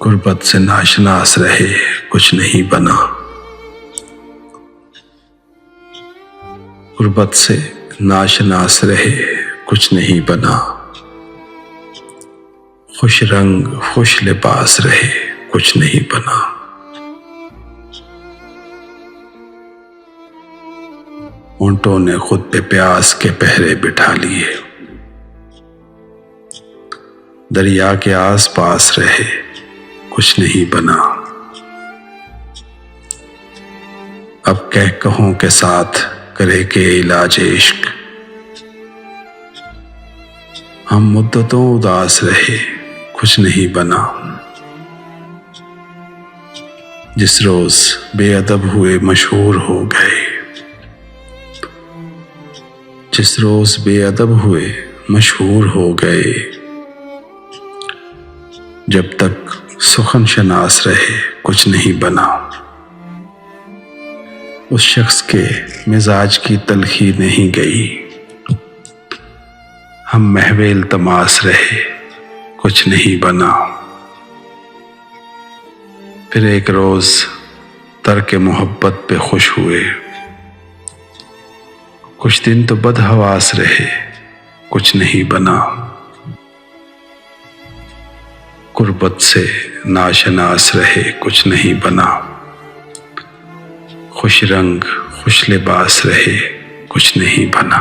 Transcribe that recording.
غربت سے ناشناس رہے کچھ نہیں بنا، غربت سے ناشناس رہے کچھ نہیں بنا، خوش رنگ خوش لباس رہے کچھ نہیں بنا۔ اونٹوں نے خود پہ پیاس کے پہرے بٹھا لیے، دریا کے آس پاس رہے کچھ نہیں بنا، اب کہوں کے ساتھ کرے کہ علاج عشق، ہم مدتوں اداس رہے کچھ نہیں بنا۔ جس روز بے ادب ہوئے مشہور ہو گئے، جس روز بے ادب ہوئے مشہور ہو گئے، جب تک سخن شناس رہے کچھ نہیں بنا۔ اس شخص کے مزاج کی تلخی نہیں گئی، ہم محو التماس رہے کچھ نہیں بنا۔ پھر ایک روز ترک محبت پہ خوش ہوئے، کچھ دن تو بدحواس رہے کچھ نہیں بنا۔ غربت سے ناشناس رہے کچھ نہیں بنا، خوش رنگ خوش لباس رہے کچھ نہیں بنا۔